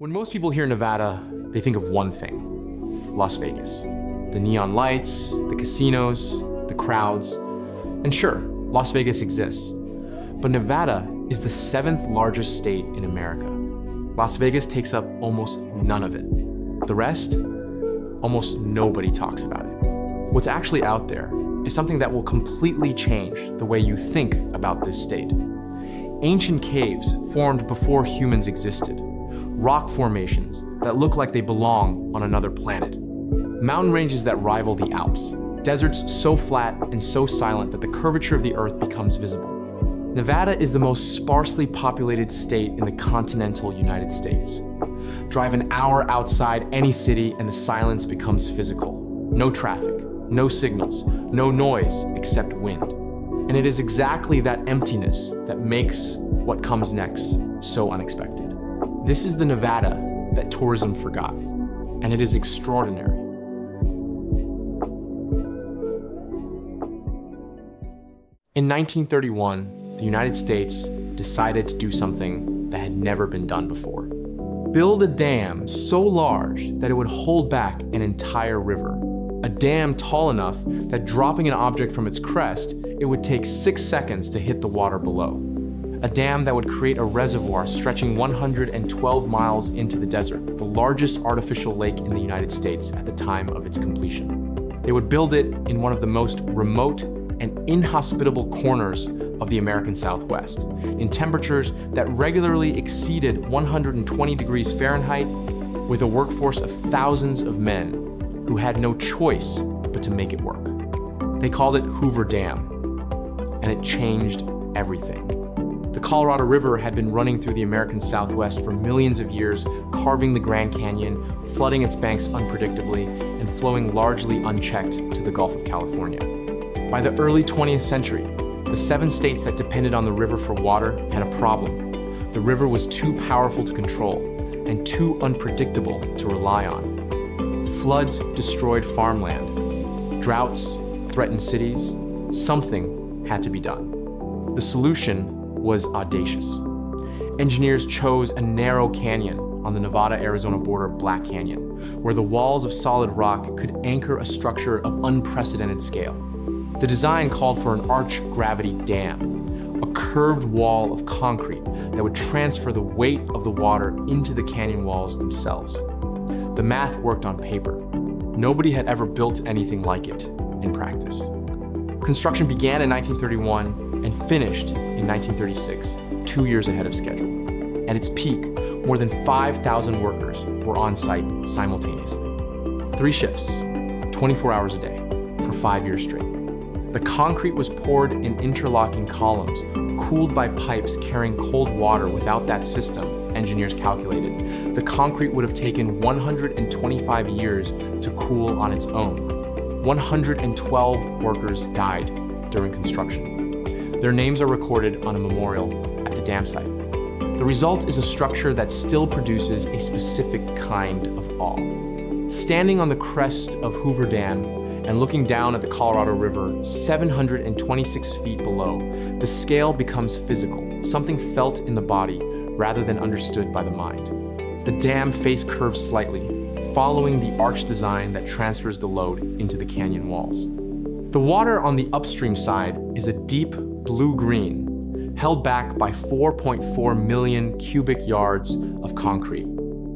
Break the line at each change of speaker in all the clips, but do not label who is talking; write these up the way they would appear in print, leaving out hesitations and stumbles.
When most people hear Nevada, they think of one thing: Las Vegas. The neon lights, the casinos, the crowds. And sure, Las Vegas exists. But Nevada is the 7th largest state in America. Las Vegas takes up almost none of it. The rest, almost nobody talks about it. What's actually out there is something that will completely change the way you think about this state. Ancient caves formed before humans existed. Rock formations that look like they belong on another planet. Mountain ranges that rival the Alps. Deserts so flat and so silent that the curvature of the earth becomes visible. Nevada is the most sparsely populated state in the continental United States. Drive an hour outside any city and the silence becomes physical. No traffic, no signals, no noise except wind. And it is exactly that emptiness that makes what comes next so unexpected. This is the Nevada that tourism forgot, and it is extraordinary. In 1931, the United States decided to do something that had never been done before. Build a dam so large that it would hold back an entire river. A dam tall enough that dropping an object from its crest, it would take 6 seconds to hit the water below. A dam that would create a reservoir stretching 112 miles into the desert, the largest artificial lake in the United States at the time of its completion. They would build it in one of the most remote and inhospitable corners of the American Southwest, in temperatures that regularly exceeded 120 degrees Fahrenheit, with a workforce of thousands of men who had no choice but to make it work. They called it Hoover Dam, and it changed everything. The Colorado River had been running through the American Southwest for millions of years, carving the Grand Canyon, flooding its banks unpredictably, and flowing largely unchecked to the Gulf of California. By the early 20th century, the 7 states that depended on the river for water had a problem. The river was too powerful to control and too unpredictable to rely on. Floods destroyed farmland. Droughts threatened cities. Something had to be done. The solution was audacious. Engineers chose a narrow canyon on the Nevada-Arizona border, Black Canyon, where the walls of solid rock could anchor a structure of unprecedented scale. The design called for an arch-gravity dam, a curved wall of concrete that would transfer the weight of the water into the canyon walls themselves. The math worked on paper. Nobody had ever built anything like it in practice. Construction began in 1931 and finished in 1936, 2 years ahead of schedule. At its peak, more than 5,000 workers were on site simultaneously. 3 shifts, 24 hours a day, for 5 years straight. The concrete was poured in interlocking columns, cooled by pipes carrying cold water. Without that system, engineers calculated, the concrete would have taken 125 years to cool on its own. 112 workers died during construction. Their names are recorded on a memorial at the dam site. The result is a structure that still produces a specific kind of awe. Standing on the crest of Hoover Dam and looking down at the Colorado River 726 feet below, the scale becomes physical, something felt in the body rather than understood by the mind. The dam face curves slightly, following the arch design that transfers the load into the canyon walls. The water on the upstream side is a deep blue-green, held back by 4.4 million cubic yards of concrete.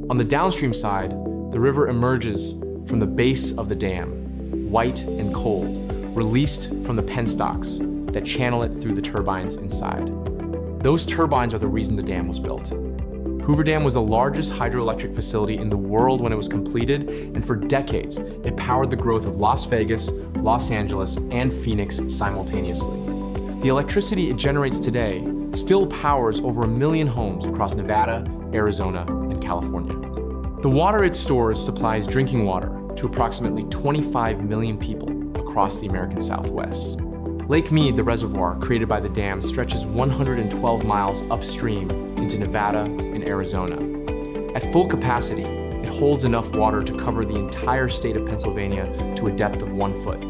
On the downstream side, the river emerges from the base of the dam, white and cold, released from the penstocks that channel it through the turbines inside. Those turbines are the reason the dam was built. Hoover Dam was the largest hydroelectric facility in the world when it was completed, and for decades, it powered the growth of Las Vegas, Los Angeles, and Phoenix simultaneously. The electricity it generates today still powers over 1 million homes across Nevada, Arizona, and California. The water it stores supplies drinking water to approximately 25 million people across the American Southwest. Lake Mead, the reservoir created by the dam, stretches 112 miles upstream into Nevada and Arizona. At full capacity, it holds enough water to cover the entire state of Pennsylvania to a depth of 1 foot.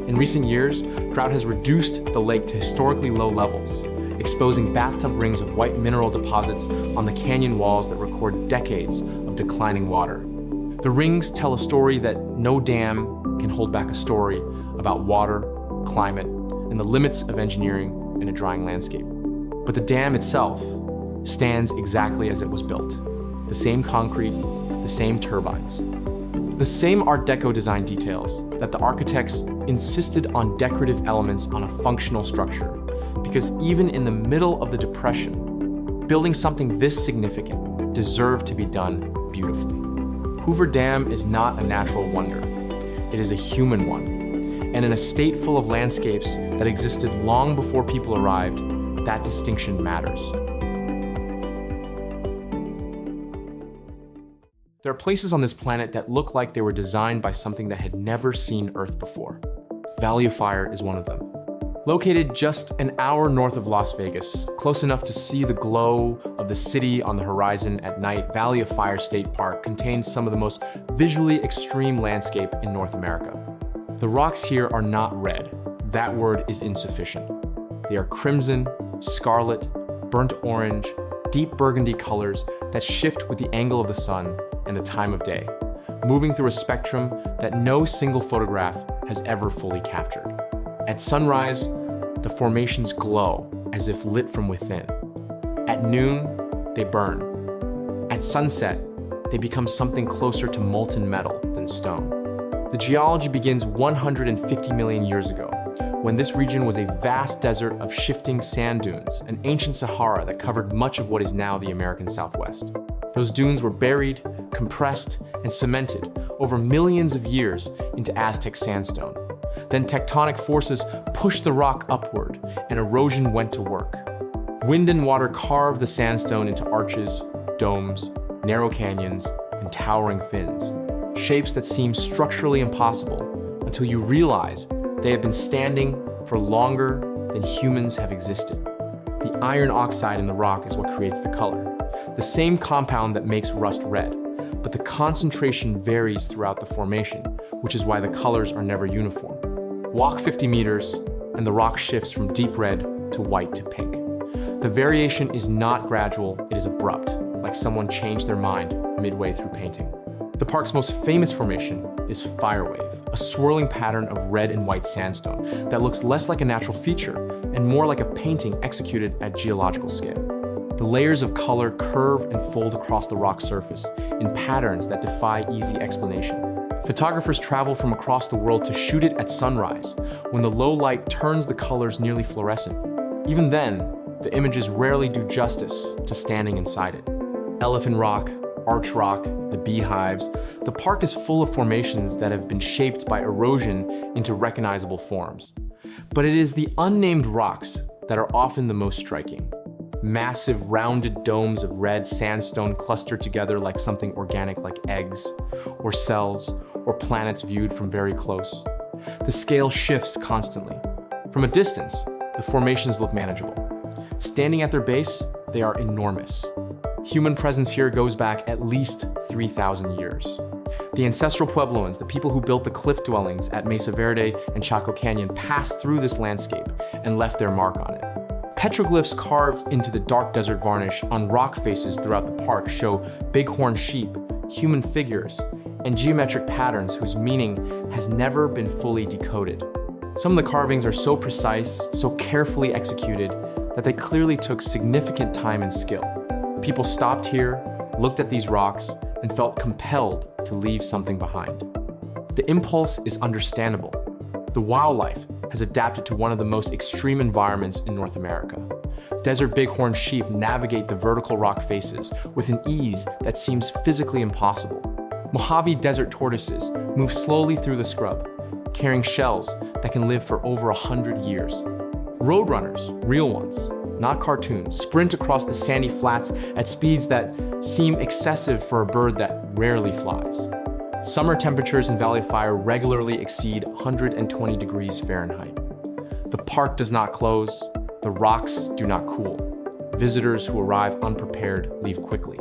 In recent years, drought has reduced the lake to historically low levels, exposing bathtub rings of white mineral deposits on the canyon walls that record decades of declining water. The rings tell a story that no dam can hold back a story about water, climate, and the limits of engineering in a drying landscape. But the dam itself stands exactly as it was built. The same concrete, the same turbines. The same Art Deco design details that the architects insisted on decorative elements on a functional structure, because even in the middle of the Depression, building something this significant deserved to be done beautifully. Hoover Dam is not a natural wonder. It is a human one. And in a state full of landscapes that existed long before people arrived, that distinction matters. There are places on this planet that look like they were designed by something that had never seen Earth before. Valley of Fire is one of them. Located just an hour north of Las Vegas, close enough to see the glow of the city on the horizon at night, Valley of Fire State Park contains some of the most visually extreme landscape in North America. The rocks here are not red. That word is insufficient. They are crimson, scarlet, burnt orange, deep burgundy colors that shift with the angle of the sun and the time of day, moving through a spectrum that no single photograph has ever fully captured. At sunrise, the formations glow as if lit from within. At noon, they burn. At sunset, they become something closer to molten metal than stone. The geology begins 150 million years ago, when this region was a vast desert of shifting sand dunes, an ancient Sahara that covered much of what is now the American Southwest. Those dunes were buried, compressed, and cemented over millions of years into Aztec sandstone. Then tectonic forces pushed the rock upward, and erosion went to work. Wind and water carved the sandstone into arches, domes, narrow canyons, and towering fins, shapes that seem structurally impossible until you realize they have been standing for longer than humans have existed. The iron oxide in the rock is what creates the color, the same compound that makes rust red, but the concentration varies throughout the formation, which is why the colors are never uniform. Walk 50 meters, and the rock shifts from deep red to white to pink. The variation is not gradual, it is abrupt, like someone changed their mind midway through painting. The park's most famous formation is Firewave, a swirling pattern of red and white sandstone that looks less like a natural feature and more like a painting executed at geological scale. The layers of color curve and fold across the rock surface in patterns that defy easy explanation. Photographers travel from across the world to shoot it at sunrise, when the low light turns the colors nearly fluorescent. Even then, the images rarely do justice to standing inside it. Elephant Rock, Arch Rock, the beehives, the park is full of formations that have been shaped by erosion into recognizable forms. But it is the unnamed rocks that are often the most striking. Massive rounded domes of red sandstone clustered together like something organic like eggs, or cells, or planets viewed from very close. The scale shifts constantly. From a distance, the formations look manageable. Standing at their base, they are enormous. Human presence here goes back at least 3,000 years. The ancestral Puebloans, the people who built the cliff dwellings at Mesa Verde and Chaco Canyon, passed through this landscape and left their mark on it. Petroglyphs carved into the dark desert varnish on rock faces throughout the park show bighorn sheep, human figures, and geometric patterns whose meaning has never been fully decoded. Some of the carvings are so precise, so carefully executed, that they clearly took significant time and skill. People stopped here, looked at these rocks, and felt compelled to leave something behind. The impulse is understandable. The wildlife has adapted to one of the most extreme environments in North America. Desert bighorn sheep navigate the vertical rock faces with an ease that seems physically impossible. Mojave desert tortoises move slowly through the scrub, carrying shells that can live for over 100 years. Roadrunners, real ones, not cartoons, sprint across the sandy flats at speeds that seem excessive for a bird that rarely flies. Summer temperatures in Valley of Fire regularly exceed 120 degrees Fahrenheit. The park does not close, the rocks do not cool. Visitors who arrive unprepared leave quickly.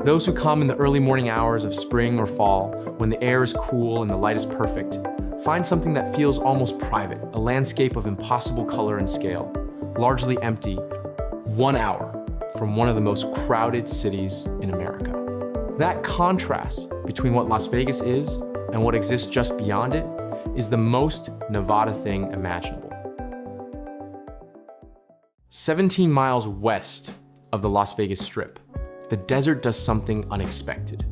Those who come in the early morning hours of spring or fall, when the air is cool and the light is perfect, find something that feels almost private, a landscape of impossible color and scale, largely empty, 1 hour from one of the most crowded cities in America. That contrast between what Las Vegas is and what exists just beyond it is the most Nevada thing imaginable. 17 miles west of the Las Vegas Strip, the desert does something unexpected.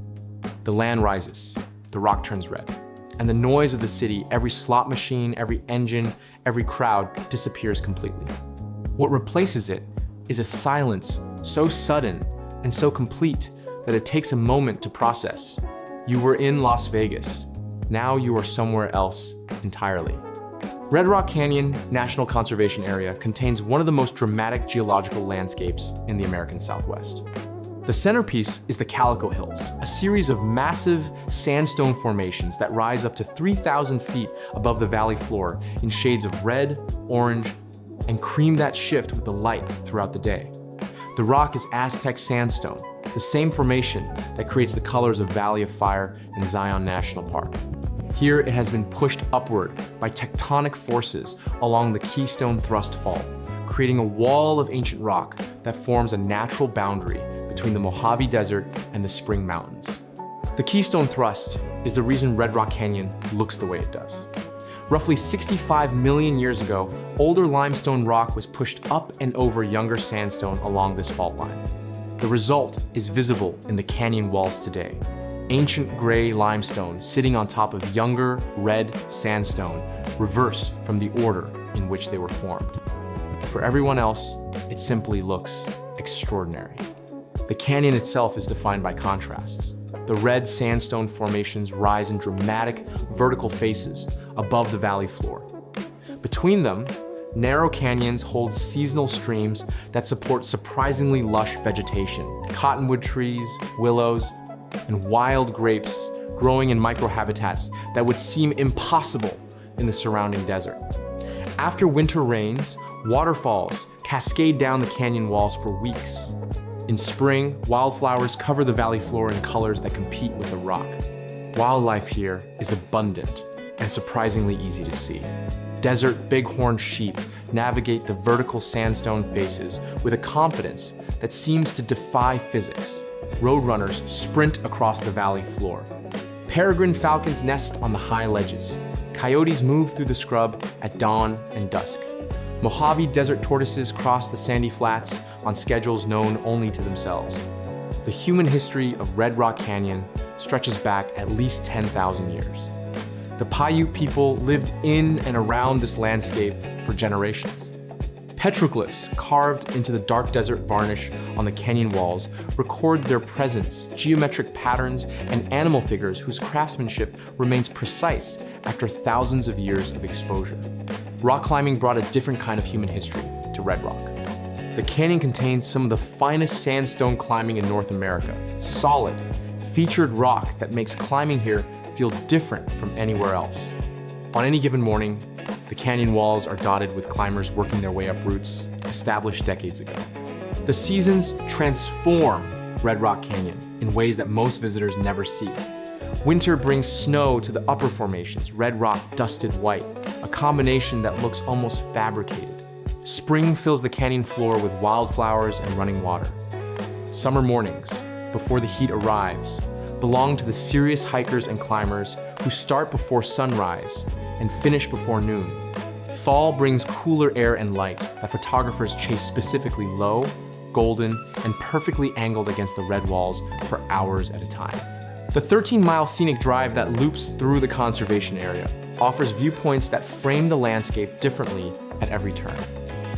The land rises, the rock turns red, and the noise of the city, every slot machine, every engine, every crowd disappears completely. What replaces it is a silence so sudden and so complete that it takes a moment to process. You were in Las Vegas. Now you are somewhere else entirely. Red Rock Canyon National Conservation Area contains one of the most dramatic geological landscapes in the American Southwest. The centerpiece is the Calico Hills, a series of massive sandstone formations that rise up to 3,000 feet above the valley floor in shades of red, orange, and cream that shift with the light throughout the day. The rock is Aztec sandstone, the same formation that creates the colors of Valley of Fire and Zion National Park. Here it has been pushed upward by tectonic forces along the Keystone Thrust Fault, creating a wall of ancient rock that forms a natural boundary between the Mojave Desert and the Spring Mountains. The Keystone Thrust is the reason Red Rock Canyon looks the way it does. Roughly 65 million years ago, older limestone rock was pushed up and over younger sandstone along this fault line. The result is visible in the canyon walls today. Ancient gray limestone sitting on top of younger red sandstone, reverse from the order in which they were formed. For everyone else, it simply looks extraordinary. The canyon itself is defined by contrasts. The red sandstone formations rise in dramatic vertical faces above the valley floor. Between them, narrow canyons hold seasonal streams that support surprisingly lush vegetation, cottonwood trees, willows, and wild grapes growing in microhabitats that would seem impossible in the surrounding desert. After winter rains, waterfalls cascade down the canyon walls for weeks. In spring, wildflowers cover the valley floor in colors that compete with the rock. Wildlife here is abundant and surprisingly easy to see. Desert bighorn sheep navigate the vertical sandstone faces with a confidence that seems to defy physics. Roadrunners sprint across the valley floor. Peregrine falcons nest on the high ledges. Coyotes move through the scrub at dawn and dusk. Mojave desert tortoises cross the sandy flats on schedules known only to themselves. The human history of Red Rock Canyon stretches back at least 10,000 years. The Paiute people lived in and around this landscape for generations. Petroglyphs carved into the dark desert varnish on the canyon walls record their presence, geometric patterns, and animal figures whose craftsmanship remains precise after thousands of years of exposure. Rock climbing brought a different kind of human history to Red Rock. The canyon contains some of the finest sandstone climbing in North America, solid, featured rock that makes climbing here feel different from anywhere else. On any given morning, the canyon walls are dotted with climbers working their way up routes established decades ago. The seasons transform Red Rock Canyon in ways that most visitors never see. Winter brings snow to the upper formations, red rock dusted white, a combination that looks almost fabricated. Spring fills the canyon floor with wildflowers and running water. Summer mornings, before the heat arrives, belong to the serious hikers and climbers who start before sunrise and finish before noon. Fall brings cooler air and light that photographers chase specifically low, golden, and perfectly angled against the red walls for hours at a time. The 13-mile scenic drive that loops through the conservation area offers viewpoints that frame the landscape differently at every turn.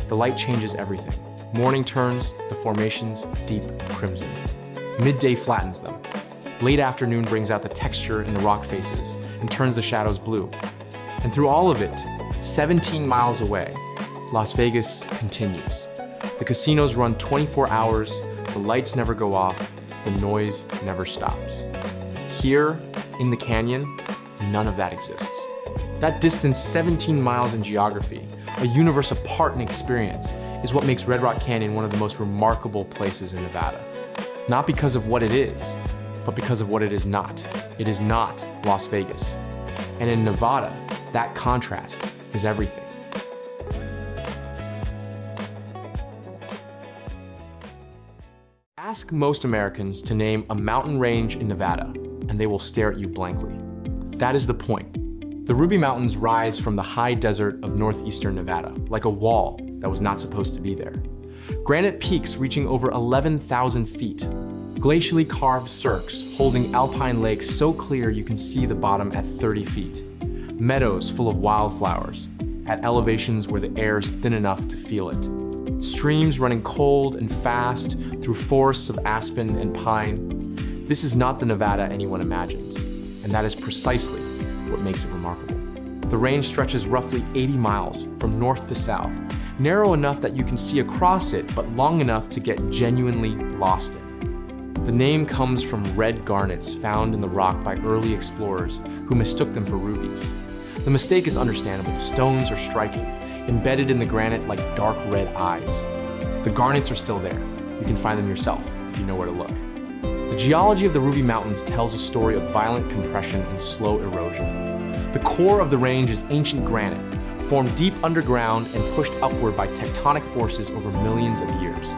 The light changes everything. Morning turns the formations deep crimson. Midday flattens them. Late afternoon brings out the texture in the rock faces and turns the shadows blue. And through all of it, 17 miles away, Las Vegas continues. The casinos run 24 hours, the lights never go off, the noise never stops. Here, in the canyon, none of that exists. That distance, 17 miles in geography, a universe apart in experience, is what makes Red Rock Canyon one of the most remarkable places in Nevada. Not because of what it is, but because of what it is not. It is not Las Vegas. And in Nevada, that contrast is everything. Ask most Americans to name a mountain range in Nevada, and they will stare at you blankly. That is the point. The Ruby Mountains rise from the high desert of northeastern Nevada, like a wall that was not supposed to be there. Granite peaks reaching over 11,000 feet. Glacially carved cirques holding alpine lakes so clear you can see the bottom at 30 feet. Meadows full of wildflowers at elevations where the air is thin enough to feel it. Streams running cold and fast through forests of aspen and pine. This is not the Nevada anyone imagines, and that is precisely what makes it remarkable. The range stretches roughly 80 miles from north to south, narrow enough that you can see across it, but long enough to get genuinely lost in. The name comes from red garnets found in the rock by early explorers who mistook them for rubies. The mistake is understandable. Stones are striking, embedded in the granite like dark red eyes. The garnets are still there. You can find them yourself if you know where to look. The geology of the Ruby Mountains tells a story of violent compression and slow erosion. The core of the range is ancient granite, formed deep underground and pushed upward by tectonic forces over millions of years.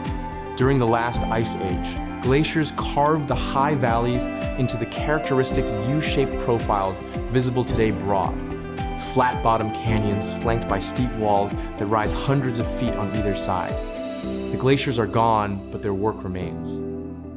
During the last ice age, glaciers carved the high valleys into the characteristic U-shaped profiles visible today broad. Flat-bottom canyons flanked by steep walls that rise hundreds of feet on either side. The glaciers are gone, but their work remains.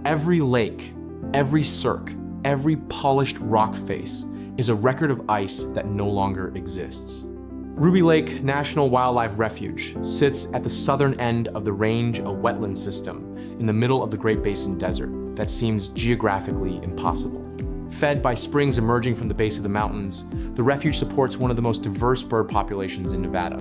Every lake, every cirque, every polished rock face is a record of ice that no longer exists. Ruby Lake National Wildlife Refuge sits at the southern end of the range, a wetland system in the middle of the Great Basin Desert that seems geographically impossible. Fed by springs emerging from the base of the mountains, the refuge supports one of the most diverse bird populations in Nevada.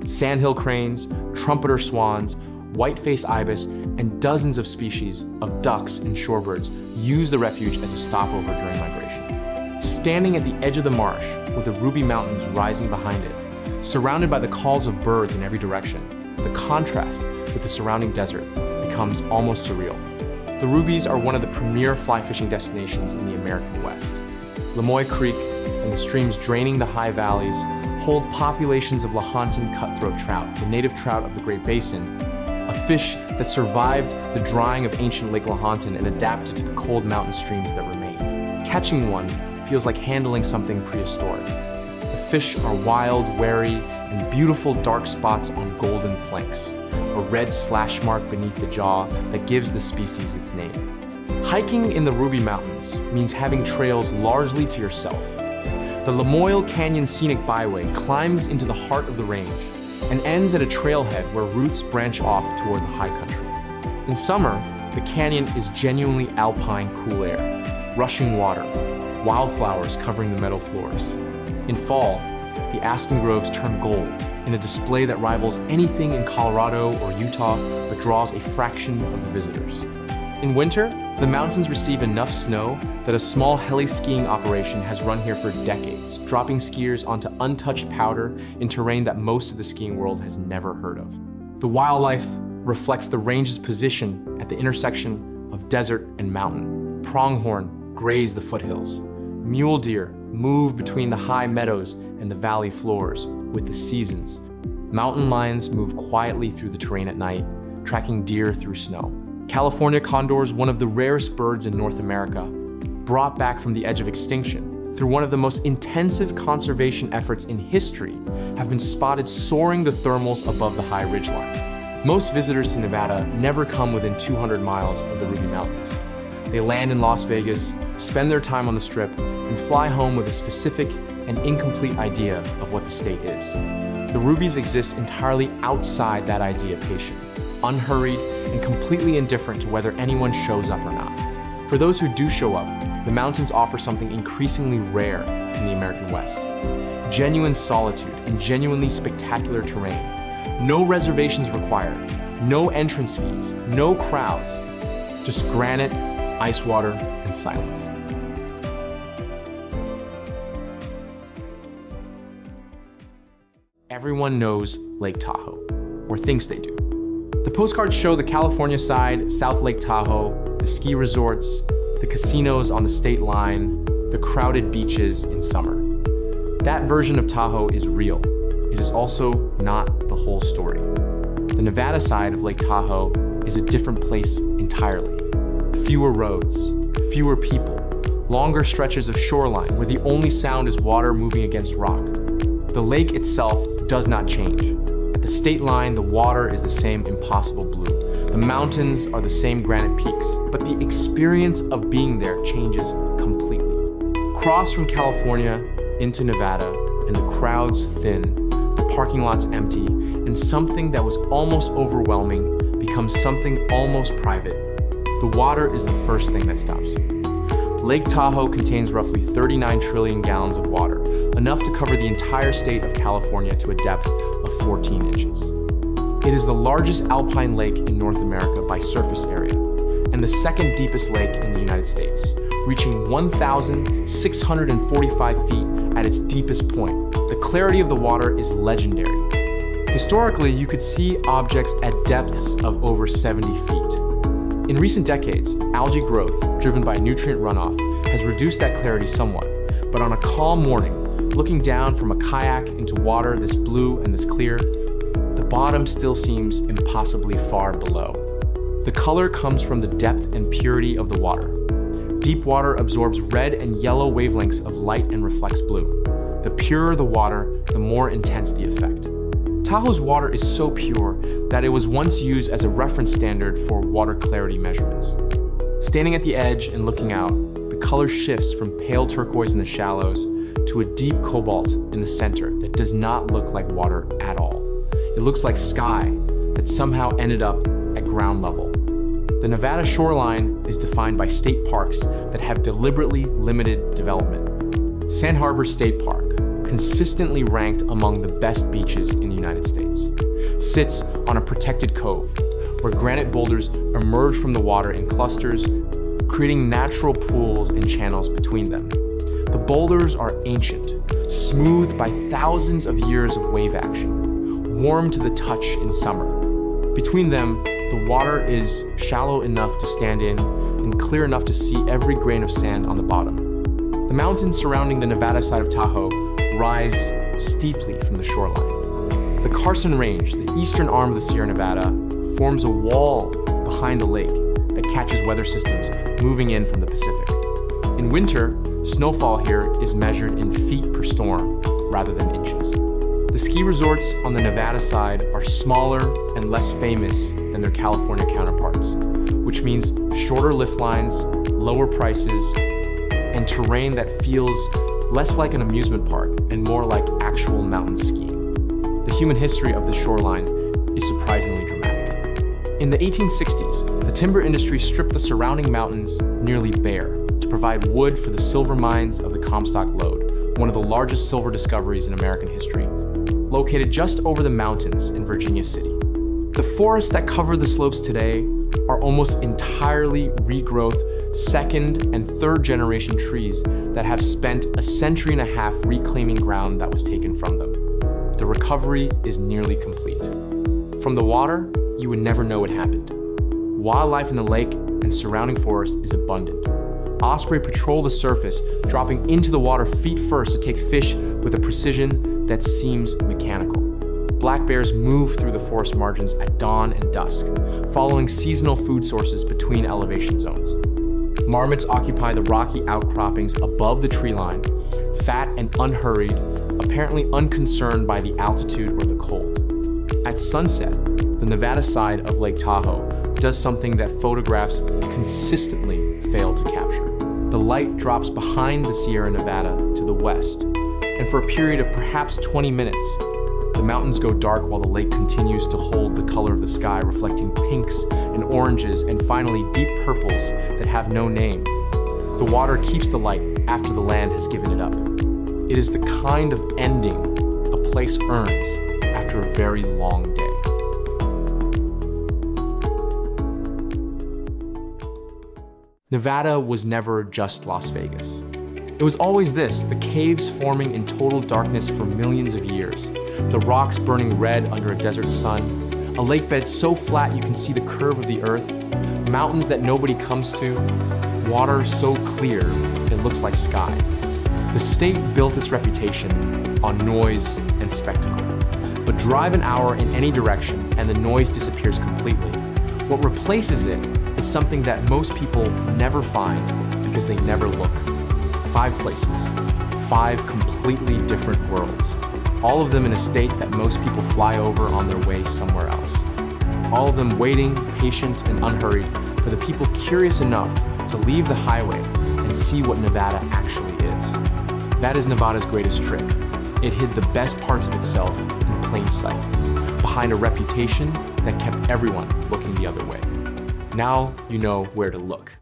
Sandhill cranes, trumpeter swans, white-faced ibis, and dozens of species of ducks and shorebirds use the refuge as a stopover during migration. Standing at the edge of the marsh, with the Ruby Mountains rising behind it, surrounded by the calls of birds in every direction, the contrast with the surrounding desert becomes almost surreal. The Rubies are one of the premier fly fishing destinations in the American West. Lemoy Creek and the streams draining the high valleys hold populations of Lahontan cutthroat trout, the native trout of the Great Basin, a fish that survived the drying of ancient Lake Lahontan and adapted to the cold mountain streams that remained. Catching one feels like handling something prehistoric. The fish are wild, wary, and beautiful dark spots on golden flanks, a red slash mark beneath the jaw that gives the species its name. Hiking in the Ruby Mountains means having trails largely to yourself. The Lamoille Canyon Scenic Byway climbs into the heart of the range and ends at a trailhead where routes branch off toward the high country. In summer, the canyon is genuinely alpine cool air, rushing water, wildflowers covering the meadow floors. In fall, the aspen groves turn gold in a display that rivals anything in Colorado or Utah, but draws a fraction of the visitors. In winter, the mountains receive enough snow that a small heli-skiing operation has run here for decades, dropping skiers onto untouched powder in terrain that most of the skiing world has never heard of. The wildlife reflects the range's position at the intersection of desert and mountain. Pronghorn graze the foothills. Mule deer move between the high meadows and the valley floors with the seasons. Mountain lions move quietly through the terrain at night, tracking deer through snow. California condors, one of the rarest birds in North America, brought back from the edge of extinction through one of the most intensive conservation efforts in history, have been spotted soaring the thermals above the high ridgeline. Most visitors to Nevada never come within 200 miles of the Ruby Mountains. They land in Las Vegas, spend their time on the Strip, and fly home with a specific and incomplete idea of what the state is. The Rubies exist entirely outside that ideation, unhurried and completely indifferent to whether anyone shows up or not. For those who do show up, the mountains offer something increasingly rare in the American West. Genuine solitude and genuinely spectacular terrain. No reservations required, no entrance fees, no crowds, just granite, ice water, and silence. Everyone knows Lake Tahoe, or thinks they do. The postcards show the California side, South Lake Tahoe, the ski resorts, the casinos on the state line, the crowded beaches in summer. That version of Tahoe is real. It is also not the whole story. The Nevada side of Lake Tahoe is a different place entirely. fewer roads, fewer people, longer stretches of shoreline where the only sound is water moving against rock. The lake itself does not change. At the state line, the water is the same impossible blue. The mountains are the same granite peaks, but the experience of being there changes completely. Cross from California into Nevada, and the crowds thin, the parking lots empty, and something that was almost overwhelming becomes something almost private. The water is the first thing that stops you. Lake Tahoe contains roughly 39 trillion gallons of water, enough to cover the entire state of California to a depth of 14 inches. It is the largest alpine lake in North America by surface area, and the second deepest lake in the United States, reaching 1,645 feet at its deepest point. The clarity of the water is legendary. Historically, you could see objects at depths of over 70 feet. In recent decades, algae growth, driven by nutrient runoff, has reduced that clarity somewhat, but on a calm morning, looking down from a kayak into water this blue and this clear, the bottom still seems impossibly far below. The color comes from the depth and purity of the water. Deep water absorbs red and yellow wavelengths of light and reflects blue. The purer the water, the more intense the effect. Tahoe's water is so pure that it was once used as a reference standard for water clarity measurements. Standing at the edge and looking out, the color shifts from pale turquoise in the shallows to a deep cobalt in the center that does not look like water at all. It looks like sky that somehow ended up at ground level. The Nevada shoreline is defined by state parks that have deliberately limited development. Sand Harbor State Park, consistently ranked among the best beaches in the United States, sits on a protected cove where granite boulders emerge from the water in clusters, creating natural pools and channels between them. The boulders are ancient, smoothed by thousands of years of wave action, warm to the touch in summer. Between them, the water is shallow enough to stand in and clear enough to see every grain of sand on the bottom. The mountains surrounding the Nevada side of Tahoe rise steeply from the shoreline. The Carson Range, the eastern arm of the Sierra Nevada, forms a wall behind the lake that catches weather systems moving in from the Pacific. In winter, snowfall here is measured in feet per storm rather than inches. The ski resorts on the Nevada side are smaller and less famous than their California counterparts, which means shorter lift lines, lower prices, and terrain that feels less like an amusement park and more like actual mountain skiing. The human history of the shoreline is surprisingly dramatic. In the 1860s, the timber industry stripped the surrounding mountains nearly bare to provide wood for the silver mines of the Comstock Lode, one of the largest silver discoveries in American history, located just over the mountains in Virginia City. The forests that cover the slopes today are almost entirely regrowth second and third generation trees that have spent a century and a half reclaiming ground that was taken from them. The recovery is nearly complete. From the water, you would never know it happened. Wildlife in the lake and surrounding forest is abundant. Osprey patrol the surface, dropping into the water feet first to take fish with a precision that seems mechanical. Black bears move through the forest margins at dawn and dusk, following seasonal food sources between elevation zones. Marmots occupy the rocky outcroppings above the tree line, fat and unhurried, apparently unconcerned by the altitude or the cold. At sunset, the Nevada side of Lake Tahoe does something that photographs consistently fail to capture. The light drops behind the Sierra Nevada to the west, and for a period of perhaps 20 minutes, the mountains go dark while the lake continues to hold the color of the sky, reflecting pinks and oranges and finally deep purples that have no name. The water keeps the light after the land has given it up. It is the kind of ending a place earns after a very long day. Nevada was never just Las Vegas. It was always this, the caves forming in total darkness for millions of years, the rocks burning red under a desert sun, a lake bed so flat you can see the curve of the earth, mountains that nobody comes to, water so clear it looks like sky. The state built its reputation on noise and spectacle. But drive an hour in any direction and the noise disappears completely. What replaces it is something that most people never find because they never look. 5 places, 5 completely different worlds, all of them in a state that most people fly over on their way somewhere else. All of them waiting, patient and unhurried, for the people curious enough to leave the highway and see what Nevada actually is. That is Nevada's greatest trick. It hid the best parts of itself in plain sight, behind a reputation that kept everyone looking the other way. Now you know where to look.